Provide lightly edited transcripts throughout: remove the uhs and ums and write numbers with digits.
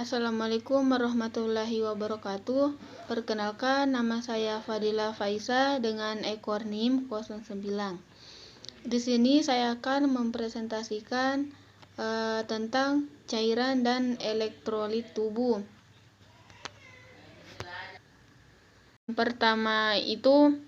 Assalamualaikum warahmatullahi wabarakatuh. Perkenalkan, nama saya Fadila Faisa dengan ekor NIM 09. Di sini saya akan mempresentasikan tentang cairan dan elektrolit tubuh. Pertama itu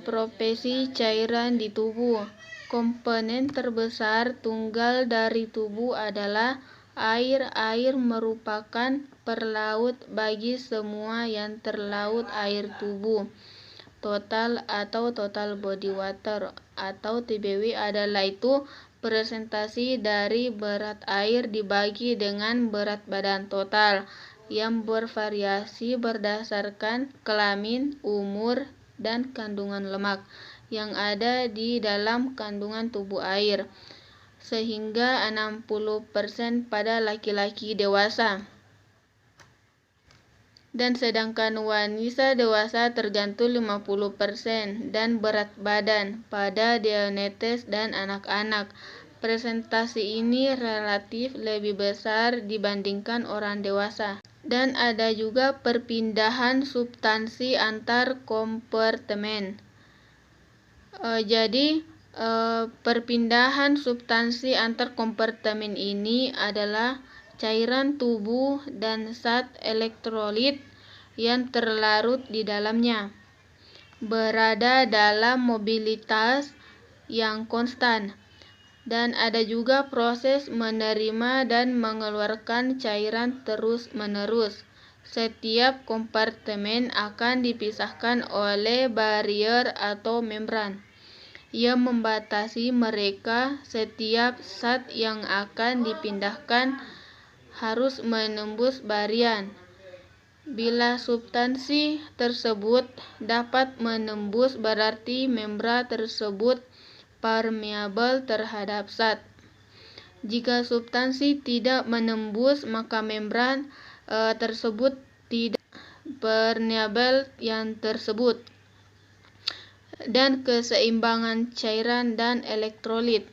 profesi cairan di tubuh. Komponen terbesar tunggal dari tubuh adalah air. Air merupakan perlaut bagi semua yang terlaut air tubuh. Total atau total body water atau TBW adalah itu presentasi dari berat air dibagi dengan berat badan total yang bervariasi berdasarkan kelamin, umur, dan kandungan lemak yang ada di dalam kandungan tubuh air, sehingga 60% pada laki-laki dewasa. Dan sedangkan wanita dewasa tergantung 50% dan berat badan pada diabetes dan anak-anak. Presentasi ini relatif lebih besar dibandingkan orang dewasa. Dan ada juga perpindahan substansi antar kompartemen. Perpindahan substansi antar kompartemen ini adalah cairan tubuh dan zat elektrolit yang terlarut di dalamnya berada dalam mobilitas yang konstan, dan ada juga proses menerima dan mengeluarkan cairan terus-menerus. Setiap kompartemen akan dipisahkan oleh barier atau membran yang membatasi mereka. Setiap zat yang akan dipindahkan harus menembus barier. Bila substansi tersebut dapat menembus, berarti membran tersebut permeabel terhadap zat. Jika substansi tidak menembus, maka membran tersebut tidak permeabel yang tersebut. Dan keseimbangan cairan dan elektrolit.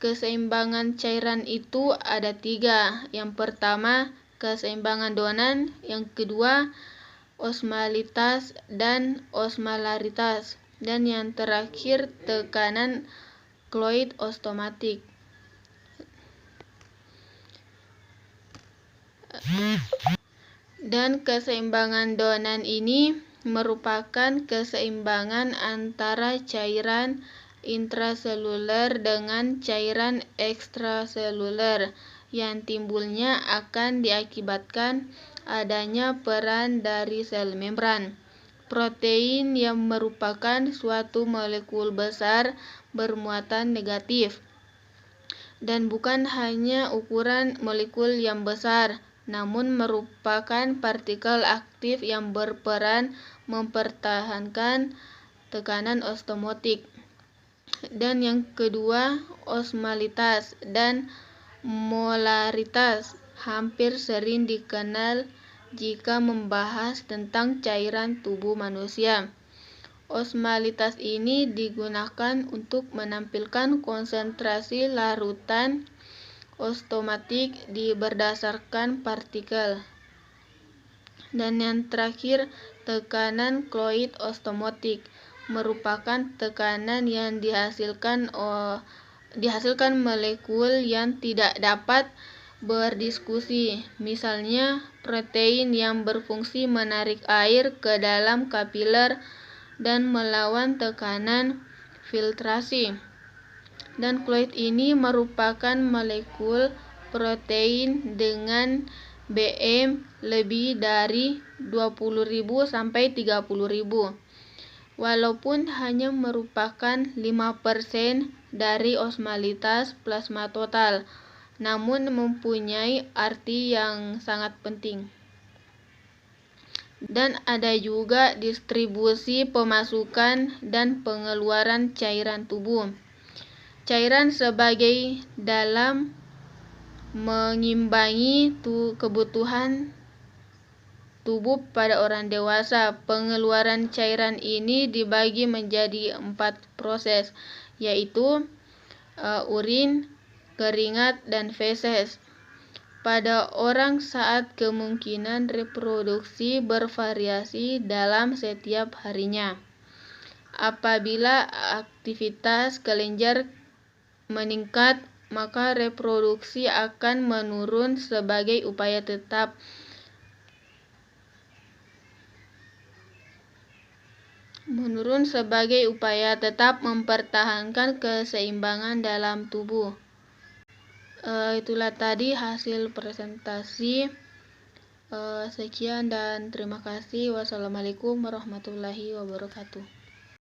Keseimbangan cairan itu ada 3. Yang pertama, keseimbangan donan. Yang kedua, osmalitas dan osmolaritas. Dan yang terakhir, tekanan kloid ostomatik. Dan keseimbangan donan ini merupakan keseimbangan antara cairan intraseluler dengan cairan ekstraseluler yang timbulnya akan diakibatkan adanya peran dari sel membran. Protein yang merupakan suatu molekul besar bermuatan negatif, dan bukan hanya ukuran molekul yang besar, namun merupakan partikel aktif yang berperan mempertahankan tekanan osmotik. Dan yang kedua, osmolitas dan molaritas hampir sering dikenal jika membahas tentang cairan tubuh manusia. Osmolitas ini digunakan untuk menampilkan konsentrasi larutan ostomatik berdasarkan partikel. Dan yang terakhir, tekanan kloid ostomatik merupakan tekanan yang dihasilkan molekul yang tidak dapat berdiskusi, misalnya protein yang berfungsi menarik air ke dalam kapiler dan melawan tekanan filtrasi. Dan kloid ini merupakan molekul protein dengan Bm lebih dari 20.000 sampai 30.000. Walaupun hanya merupakan 5% dari osmolitas plasma total, namun mempunyai arti yang sangat penting. Dan ada juga distribusi pemasukan dan pengeluaran cairan tubuh. Cairan sebagai dalam mengimbangi kebutuhan tubuh pada orang dewasa. Pengeluaran cairan ini dibagi menjadi 4 proses, yaitu urin, keringat, dan feses. pada orang saat kemungkinan reproduksi bervariasi dalam setiap harinya. Apabila aktivitas kelenjar meningkat, maka reproduksi akan menurun sebagai upaya tetap mempertahankan keseimbangan dalam tubuh. Itulah tadi hasil presentasi. Sekian dan terima kasih. Wassalamualaikum warahmatullahi wabarakatuh.